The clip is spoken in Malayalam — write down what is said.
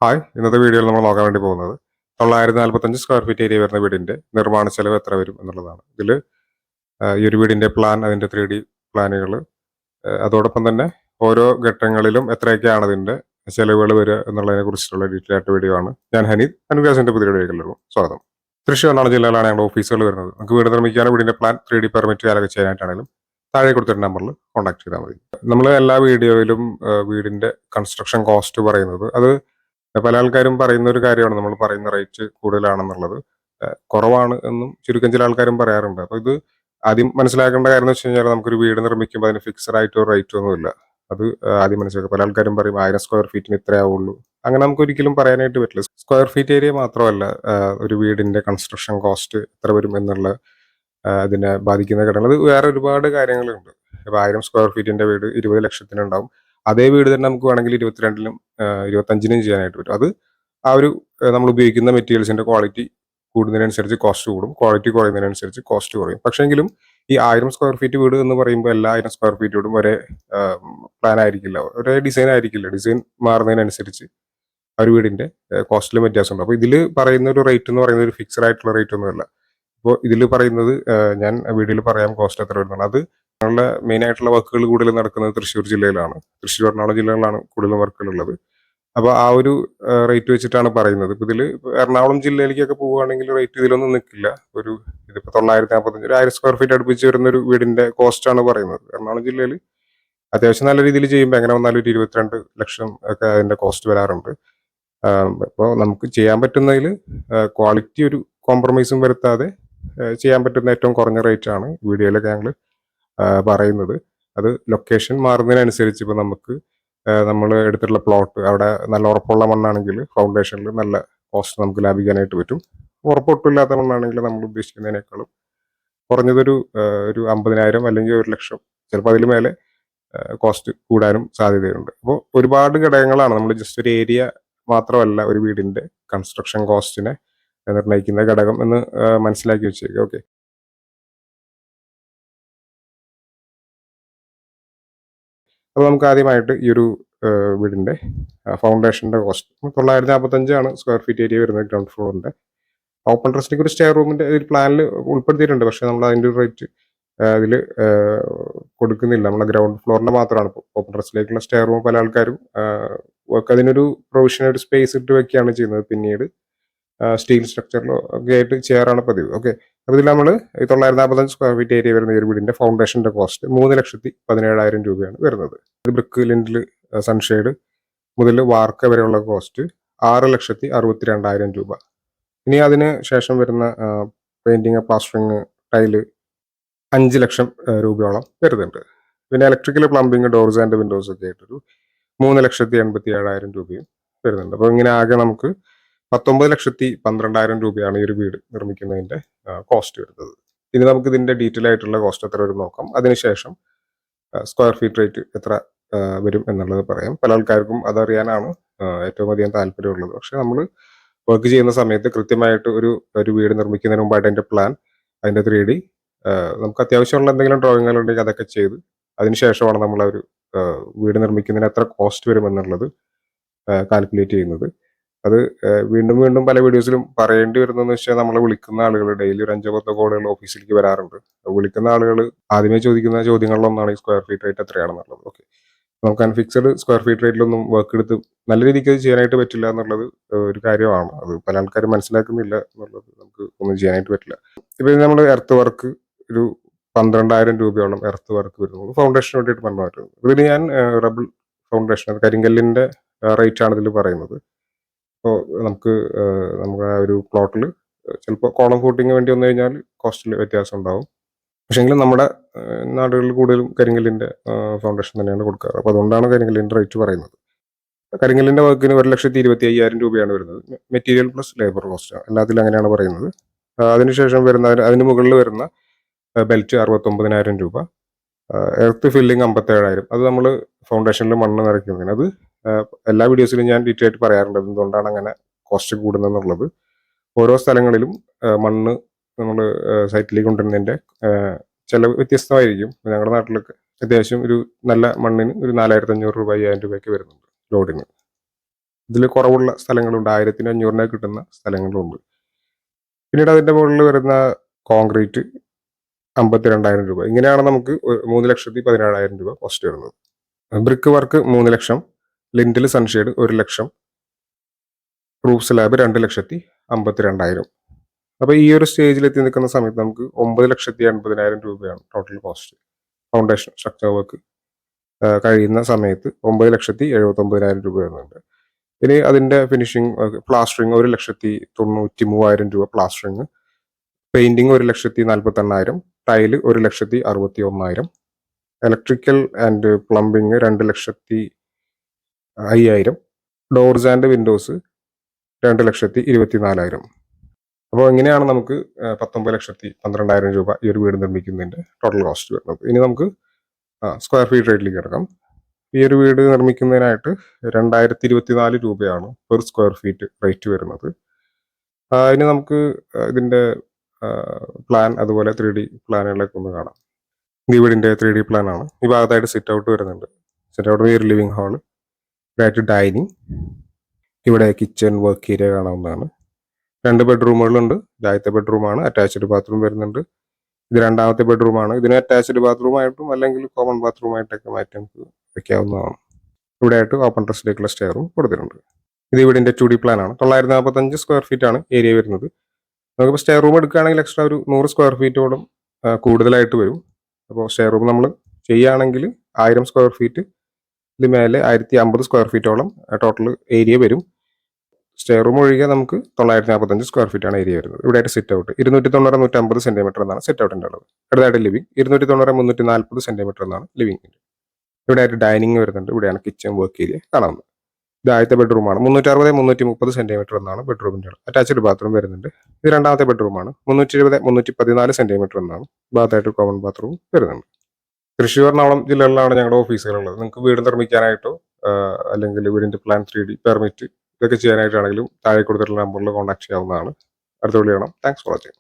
ഹായ്, ഇന്നത്തെ വീഡിയോയിൽ നമ്മൾ നോക്കാൻ വേണ്ടി പോകുന്നത് 945 സ്ക്വയർ ഫീറ്റ് ഏരിയ വരുന്ന വീടിന്റെ നിർമ്മാണ ചെലവ് എത്ര വരും എന്നുള്ളതാണ്. ഇതിൽ ഈ ഒരു വീടിന്റെ പ്ലാൻ, അതിന്റെ 3D പ്ലാനുകൾ, അതോടൊപ്പം തന്നെ ഓരോ ഘട്ടങ്ങളിലും എത്രയൊക്കെയാണ് അതിന്റെ ചെലവുകൾ വരിക എന്നുള്ളതിനെ കുറിച്ചിട്ടുള്ള ഡീറ്റെയിൽ ആയിട്ട് വീഡിയോ ആണ്. ഞാൻ ഹനീദ്, അനുഗ്രാസിന്റെ പുതിയ വീഡിയോയിലേക്ക് സ്വാഗതം. തൃശ്ശൂർ എറണാകുളം ജില്ലയിലാണ് ഞങ്ങളുടെ ഓഫീസുകൾ വരുന്നത്. നമുക്ക് വീട് നിർമ്മിക്കാനോ വീടിന്റെ പ്ലാൻ 3D പെർമിറ്റ് കാര്യമൊക്കെ ചെയ്യാനായിട്ടാണെങ്കിലും താഴെ കൊടുത്തിട്ട് നമ്പറിൽ കോൺടാക്ട് ചെയ്താൽ മതി. നമ്മൾ എല്ലാ വീഡിയോയിലും വീടിന്റെ കൺസ്ട്രക്ഷൻ കോസ്റ്റ് പറയുന്നത് അത് പല ആൾക്കാരും പറയുന്ന ഒരു കാര്യമാണ്, നമ്മൾ പറയുന്ന റേറ്റ് കൂടുതലാണെന്നുള്ളത്. കുറവാണ് എന്നും ചുരുക്കം ചില ആൾക്കാരും പറയാറുണ്ട്. അപ്പോൾ ഇത് ആദ്യം മനസ്സിലാക്കേണ്ട കാര്യം എന്ന് വെച്ച് കഴിഞ്ഞാൽ, നമുക്കൊരു വീട് നിർമ്മിക്കുമ്പോൾ അതിന് ഫിക്സഡ് ആയിട്ടോ റേറ്റ് ഒന്നുമില്ല. അത് ആദ്യം മനസ്സിലാക്കുക. പല ആൾക്കാരും പറയും 1000 സ്ക്വയർ ഫീറ്റിന് ഇത്രേ ആവുള്ളൂ. അങ്ങനെ നമുക്ക് ഒരിക്കലും പറയാനായിട്ട് പറ്റില്ല. സ്ക്വയർ ഫീറ്റ് ഏരിയ മാത്രമല്ല ഒരു വീടിന്റെ കൺസ്ട്രക്ഷൻ കോസ്റ്റ് എത്ര വരും എന്നുള്ള അതിനെ ബാധിക്കുന്ന ഘടകങ്ങൾ. അത് വേറെ ഒരുപാട് കാര്യങ്ങളുണ്ട്. ഇപ്പോൾ 1000 സ്ക്വയർ ഫീറ്റിന്റെ വീട് 20 ലക്ഷത്തിനുണ്ടാവും. അതേ വീട് തന്നെ നമുക്ക് വേണമെങ്കിൽ 22നും 25നും ചെയ്യാനായിട്ട് പറ്റും. അത് ആ ഒരു നമ്മൾ ഉപയോഗിക്കുന്ന മെറ്റീരിയൽസിന്റെ ക്വാളിറ്റി കൂടുന്നതിനനുസരിച്ച് കോസ്റ്റ് കൂടും, ക്വാളിറ്റി കുറയുന്നതിനനുസരിച്ച് കോസ്റ്റ് കുറയും. പക്ഷേങ്കിലും ഈ 1000 സ്ക്വയർ ഫീറ്റ് വീട് എന്ന് പറയുമ്പോൾ എല്ലാ 1000 സ്ക്വയർ ഫീറ്റ് വീടും ഒരേ പ്ലാൻ ആയിരിക്കില്ല, ഒരേ ഡിസൈൻ ആയിരിക്കില്ല. ഡിസൈൻ മാറുന്നതിനനുസരിച്ച് ആ ഒരു വീടിന്റെ കോസ്റ്റിലും വ്യത്യാസമുണ്ട്. അപ്പോൾ ഇതിൽ പറയുന്ന ഒരു റേറ്റ് എന്ന് പറയുന്നത് ഒരു ഫിക്സഡ് ആയിട്ടുള്ള റേറ്റ് ഒന്നുമല്ല. ഇപ്പോൾ ഇതിൽ പറയുന്നത് ഞാൻ വീഡിയോയിൽ പറയാം കോസ്റ്റ് എത്ര വരുന്നുണ്ട്. അത് ഞങ്ങളുടെ മെയിൻ ആയിട്ടുള്ള വർക്കുകൾ കൂടുതൽ നടക്കുന്നത് തൃശ്ശൂർ ജില്ലയിലാണ്. തൃശ്ശൂർ എറണാകുളം ജില്ലകളിലാണ് കൂടുതലും വർക്കുകൾ ഉള്ളത്. അപ്പോൾ ആ ഒരു റേറ്റ് വെച്ചിട്ടാണ് പറയുന്നത്. ഇപ്പോൾ ഇതിൽ എറണാകുളം ജില്ലയിലേക്കൊക്കെ പോവുകയാണെങ്കിൽ റേറ്റ് ഇതിലൊന്നും നിൽക്കില്ല. ഇതിപ്പോൾ 945 ഒരു 1000 സ്ക്വയർ ഫീറ്റ് അടുപ്പിച്ച് വരുന്ന ഒരു വീടിന്റെ കോസ്റ്റ് ആണ് പറയുന്നത്. എറണാകുളം ജില്ലയിൽ അത്യാവശ്യം നല്ല രീതിയിൽ ചെയ്യുമ്പോൾ എങ്ങനെ വന്നാലും ഒരു 22 ലക്ഷം ഒക്കെ അതിന്റെ കോസ്റ്റ് വരാറുണ്ട്. അപ്പോൾ നമുക്ക് ചെയ്യാൻ പറ്റുന്നതിൽ ക്വാളിറ്റി ഒരു കോംപ്രമൈസും വരുത്താതെ ചെയ്യാൻ പറ്റുന്ന ഏറ്റവും കുറഞ്ഞ റേറ്റ് ആണ് വീഡിയോയിലൊക്കെ ഞങ്ങൾ പറയുന്നത്. അത് ലൊക്കേഷൻ മാറുന്നതിനനുസരിച്ച് ഇപ്പോൾ നമുക്ക് നമ്മൾ എടുത്തിട്ടുള്ള പ്ലോട്ട് അവിടെ നല്ല ഉറപ്പുള്ള മണ്ണാണെങ്കിൽ ഫൗണ്ടേഷനിൽ നല്ല കോസ്റ്റ് നമുക്ക് ലാഭിക്കാനായിട്ട് പറ്റും. ഉറപ്പൊട്ടുമില്ലാത്ത മണ്ണാണെങ്കിൽ നമ്മൾ ഉദ്ദേശിക്കുന്നതിനേക്കാളും കുറഞ്ഞതൊരു ഒരു 50,000 അല്ലെങ്കിൽ 1,00,000, ചിലപ്പോൾ അതിൽ മേലെ കോസ്റ്റ് കൂടാനും സാധ്യതയുണ്ട്. അപ്പോൾ ഒരുപാട് ഘടകങ്ങളാണ്. നമ്മൾ ജസ്റ്റ് ഒരു ഏരിയ മാത്രമല്ല ഒരു വീടിന്റെ കൺസ്ട്രക്ഷൻ കോസ്റ്റിനെ നിർണ്ണയിക്കുന്ന ഘടകം എന്ന് മനസ്സിലാക്കി വെച്ചേക്കുക. ഓക്കെ, അപ്പോൾ നമുക്ക് ആദ്യമായിട്ട് ഈ ഒരു വീടിന്റെ ഫൗണ്ടേഷന്റെ കോസ്റ്റ് 945 ആണ് സ്ക്വയർ ഫീറ്റ് ഏരിയ വരുന്നത് ഗ്രൗണ്ട് ഫ്ലോറിന്റെ. ഓപ്പൺ ടെറസിലേക്ക് ഒരു സ്റ്റെയർ റൂമിന്റെ ഒരു പ്ലാനിൽ ഉൾപ്പെടുത്തിയിട്ടുണ്ട്. പക്ഷെ നമ്മൾ അതിന്റെ ഒരു റേറ്റ് അതിൽ കൊടുക്കുന്നില്ല. നമ്മളെ ഗ്രൗണ്ട് ഫ്ലോറിന്റെ മാത്രമാണ്. ഓപ്പൺ ടെറസിലേക്കുള്ള സ്റ്റെയർ റൂം പല ആൾക്കാരും അതിനൊരു പ്രൊവിഷൻ, ഒരു സ്പേസ് ഇട്ട് വെക്കുകയാണ് ചെയ്യുന്നത്. പിന്നീട് സ്റ്റീൽ സ്ട്രക്ചറിലോ ഒക്കെ ആയിട്ട് ചെയ്യാറാണ് പതിവ്. ഓക്കെ, അപ്പോൾ ഇതിൽ നമ്മൾ 945 സ്ക്വയർ ഫീറ്റ് ഏരിയ വരുന്ന ഈ ഒരു വീടിന്റെ ഫൗണ്ടേഷന്റെ കോസ്റ്റ് 3,17,000 രൂപയാണ് വരുന്നത്. ഇത് ബ്രിക്ക്, ലിൻഡിൽ, സൺഷെയ്ഡ് മുതൽ വാർക്ക വരെയുള്ള കോസ്റ്റ് 6,62,000 രൂപ. ഇനി അതിന് ശേഷം വരുന്ന പെയിന്റിങ്, പ്ലാസ്റ്ററിങ്, ടൈല് 5 ലക്ഷം രൂപയോളം വരുന്നുണ്ട്. പിന്നെ electrical, plumbing, doors and Windows ഒക്കെ ആയിട്ടൊരു 3,87,000 രൂപയും വരുന്നുണ്ട്. അപ്പോൾ ഇങ്ങനെ ആകെ നമുക്ക് 19,12,000 രൂപയാണ് ഈ ഒരു വീട് നിർമ്മിക്കുന്നതിന്റെ കോസ്റ്റ് വരുന്നത്. ഇനി നമുക്ക് ഇതിന്റെ ഡീറ്റെയിൽ ആയിട്ടുള്ള കോസ്റ്റ് എത്ര വരും നോക്കാം. അതിനുശേഷം സ്ക്വയർ ഫീറ്റ് റേറ്റ് എത്ര വരും എന്നുള്ളത് പറയാം. പല ആൾക്കാർക്കും അതറിയാനാണ് ഏറ്റവും അധികം താല്പര്യമുള്ളത്. പക്ഷെ നമ്മൾ വർക്ക് ചെയ്യുന്ന സമയത്ത് കൃത്യമായിട്ട് ഒരു വീട് നിർമ്മിക്കുന്നതിന് മുമ്പായിട്ട് അതിന്റെ പ്ലാൻ, അതിന്റെ 3D, നമുക്ക് അത്യാവശ്യമുള്ള എന്തെങ്കിലും ഡ്രോയിങ്ങുകൾ ഉണ്ടെങ്കിൽ അതൊക്കെ ചെയ്ത് അതിനുശേഷമാണ് നമ്മൾ ഒരു വീട് നിർമ്മിക്കുന്നതിന് എത്ര കോസ്റ്റ് വരും എന്നുള്ളത് കാൽക്കുലേറ്റ് ചെയ്യുന്നത്. അത് വീണ്ടും വീണ്ടും പല വീഡിയോസിലും പറയേണ്ടി വരുന്നതെന്ന് വെച്ചാൽ, നമ്മളെ വിളിക്കുന്ന ആളുകൾ ഡെയിലി ഒരു 5-10 കോളുകൾ ഓഫീസിലേക്ക് വരാറുണ്ട്. വിളിക്കുന്ന ആളുകൾ ആദ്യമേ ചോദിക്കുന്ന ചോദ്യങ്ങളിലൊന്നാണ് ഈ സ്ക്വയർ ഫീറ്റ് റേറ്റ് എത്രയാണെന്നുള്ളത്. ഓക്കെ, നമുക്ക് അൺഫിക്സഡ് സ്ക്വയർ ഫീറ്റ് റേറ്റിലൊന്നും വർക്ക് എടുത്ത് നല്ല രീതിക്ക് അത് ചെയ്യാനായിട്ട് പറ്റില്ല എന്നുള്ളത് ഒരു കാര്യമാണ്. അത് പല ആൾക്കാരും മനസ്സിലാക്കുന്നില്ല എന്നുള്ളത്. നമുക്ക് ഒന്നും ചെയ്യാനായിട്ട് പറ്റില്ല. ഇപ്പൊ നമ്മൾ എർത്ത് വർക്ക് ഒരു 12,000 രൂപയോളം എർത്ത് വർക്ക് വരുന്നത് ഫൗണ്ടേഷന് വേണ്ടിയിട്ട് പറഞ്ഞു പറ്റുന്നത്. ഇതിന് ഞാൻ റബിൾ ഫൗണ്ടേഷൻ, കകരിങ്കല്ലിന്റെ റേറ്റ് ആണ് ഇതിൽ പറയുന്നത്. അപ്പോൾ നമുക്ക് ആ ഒരു പ്ലോട്ടിൽ ചിലപ്പോൾ കോളം കൂട്ടിങ് വേണ്ടി വന്നു കഴിഞ്ഞാൽ കോസ്റ്റിൽ വ്യത്യാസം ഉണ്ടാവും. പക്ഷേങ്കിലും നമ്മുടെ നാടുകളിൽ കൂടുതലും കരിങ്കല്ലിന്റെ ഫൗണ്ടേഷൻ തന്നെയാണ് കൊടുക്കാറ്. അപ്പോൾ അതുകൊണ്ടാണ് കരിങ്കല്ലിന്റെ റേറ്റ് പറയുന്നത്. കരിങ്കല്ലിന്റെ വർക്കിന് 1,25,000 രൂപയാണ് വരുന്നത്. മെറ്റീരിയൽ പ്ലസ് ലേബർ കോസ്റ്റ് എല്ലാത്തിലും അങ്ങനെയാണ് പറയുന്നത്. അതിനുശേഷം വരുന്ന അതിന് മുകളിൽ വരുന്ന ബെൽറ്റ് 69,000 രൂപ. Earth filling 57,000. അത് നമ്മൾ ഫൗണ്ടേഷനിൽ മണ്ണ് നിറയ്ക്കുന്നതിന്. അത് എല്ലാ വീഡിയോസിലും ഞാൻ ഡീറ്റെയിൽ ആയിട്ട് പറയാറുണ്ട് എന്തുകൊണ്ടാണ് അങ്ങനെ കോസ്റ്റ് കൂടുന്നതെന്നുള്ളത്. ഓരോ സ്ഥലങ്ങളിലും മണ്ണ് നമ്മൾ സൈറ്റിലേക്ക് കൊണ്ടുവരുന്നതിന്റെ ചിലവ് വ്യത്യസ്തമായിരിക്കും. ഞങ്ങളുടെ നാട്ടിലൊക്കെ അത്യാവശ്യം ഒരു നല്ല മണ്ണിന് ഒരു 4,500 രൂപ 5,000 രൂപയൊക്കെ വരുന്നുണ്ട് ലോഡിന്. ഇതിൽ കുറവുള്ള സ്ഥലങ്ങളുണ്ട്, 1500 കിട്ടുന്ന സ്ഥലങ്ങളുണ്ട്. പിന്നീട് അതിന്റെ മുകളിൽ വരുന്ന കോൺക്രീറ്റ് 52,000 രൂപ. ഇങ്ങനെയാണ് നമുക്ക് 3,17,000 രൂപ കോസ്റ്റ് വരുന്നത്. ബ്രിക്ക് വർക്ക് 3 ലക്ഷം, ലിൻഡിൽ സൺഷെയ്ഡ് 1 ലക്ഷം, റൂഫ് സ്ലാബ് 2,52,000. അപ്പോൾ ഈ ഒരു സ്റ്റേജിൽ എത്തി നിൽക്കുന്ന സമയത്ത് നമുക്ക് 9,80,000 രൂപയാണ് total cost. Foundation structure work കഴിയുന്ന സമയത്ത് 9,79,000 രൂപ വരുന്നുണ്ട്. ഇനി അതിന്റെ ഫിനിഷിംഗ് പ്ലാസ്റ്ററിങ് 1,93,000 രൂപ plastering, painting 1,48,000, tile 1,61,000, electrical and plumbing 2,05,000, doors and Windows 2,24,000. അപ്പോൾ ഇങ്ങനെയാണ് നമുക്ക് 19,12,000 രൂപ ഈ ഒരു വീട് നിർമ്മിക്കുന്നതിന്റെ ടോട്ടൽ കോസ്റ്റ് വരുന്നത്. ഇനി നമുക്ക് സ്ക്വയർ ഫീറ്റ് റേറ്റിലേക്ക് കിടക്കാം. ഈ ഒരു വീട് നിർമ്മിക്കുന്നതിനായിട്ട് 2,024 രൂപയാണ് പെർ സ്ക്വയർ ഫീറ്റ് റേറ്റ് വരുന്നത്. ഇനി നമുക്ക് ഇതിന്റെ പ്ലാൻ അതുപോലെ 3D പ്ലാനുകളൊക്കെ ഒന്ന് കാണാം. ഈ വീടിന്റെ 3D പ്ലാൻ ആണ്. ഈ ഭാഗത്തായിട്ട് സിറ്റ് ഔട്ട് വരുന്നുണ്ട്. സിറ്റ് ഔട്ട് ഒരു ലിവിംഗ് ഹാള്, ഇവിടെയായിട്ട് ഡൈനിങ്, ഇവിടെ കിച്ചൺ വർക്ക് ഏരിയ കാണാവുന്നതാണ്. 2 ബെഡ്റൂമുകളുണ്ട്. ആദ്യത്തെ ബെഡ്റൂമാണ്, അറ്റാച്ച്ഡ് ബാത്റൂം വരുന്നുണ്ട്. ഇത് രണ്ടാമത്തെ ബെഡ്റൂമാണ്. ഇതിന് അറ്റാച്ച്ഡ് ബാത്റൂം ആയിട്ടും അല്ലെങ്കിൽ കോമൺ ബാത്റൂം ആയിട്ടൊക്കെ മാറ്റി നമുക്ക് വെക്കാവുന്നതാണ്. ഇവിടെ ആയിട്ട് ഓപ്പൺ ടെറസിലേക്കുള്ള സ്റ്റെയറും കൊടുത്തിട്ടുണ്ട്. ഇത് വീടിന്റെ 2D പ്ലാൻ ആണ്. 945 സ്ക്വയർ ഫീറ്റ് ആണ് ഏരിയ വരുന്നത്. നമുക്കിപ്പോൾ സ്റ്റെയർ റൂം എടുക്കുകയാണെങ്കിൽ എക്സ്ട്രാ ഒരു 100 സ്ക്വയർ ഫീറ്റോളം കൂടുതലായിട്ട് വരും. അപ്പോൾ സ്റ്റെയർ റൂം നമ്മൾ ചെയ്യുകയാണെങ്കിൽ 1000 സ്ക്വയർ ഫീറ്റ് മേലെ 1,050 സ്ക്വയർ ഫീറ്റോളം ടോട്ടൽ ഏരിയ വരും. സ്റ്റെയർ റൂം ഒഴികെ നമുക്ക് 945 സ്ക്വയർ ഫീറ്റ് ആണ് ഏരിയ വരുന്നത്. ഇവിടെ ആയിട്ട് സിറ്റ് ഔട്ട് 290-150 സെന്റിമീറ്റർ എന്നാണ് സിറ്റ് ഔട്ടിന്റെ അളവ്. അടുത്തായിട്ട് ലിവിംഗ് 290-340 സെന്റിമീറ്റർ എന്നാണ് ലിവിംഗിന്റെ. ഇവിടെ ആയിട്ട് ഡൈനിങ് വരുന്നുണ്ട്. ഇവിടെയാണ് കിച്ചൺ വർക്ക് ഏരിയ കാണാവുന്നത്. ഇത് ആദ്യത്തെ ബെഡ്റൂമാണ്. 360-330 സെന്റിമീറ്റർ എന്നാണ് ബെഡ്റൂമിന്റെ അളവ്. അറ്റാച്ച്ഡ് ബാത്റൂം വരുന്നുണ്ട്. ഇത് രണ്ടാമത്തെ ബെഡ്റൂമാണ്. 320-314 സെന്റിമീറ്റർ എന്നാണ് ഭാഗത്തായിട്ട് കോമൺ ബാത്റൂം വരുന്നുണ്ട്. തൃശ്ശൂർ, എറണാകുളം ജില്ലകളിലാണ് ഞങ്ങളുടെ ഓഫീസുകളുള്ളത്. നിങ്ങൾക്ക് വീട് നിർമ്മിക്കാനായിട്ടോ അല്ലെങ്കിൽ വീടിന്റെ പ്ലാൻ 3D പെർമിറ്റ് ഇതൊക്കെ ചെയ്യാനായിട്ടാണെങ്കിലും താഴെ കൊടുത്തിട്ടുള്ള നമ്പറിൽ കോൺടാക്ട് ചെയ്യാവുന്നതാണ്. അടുത്ത വിളി കാണാം. Thanks for watching.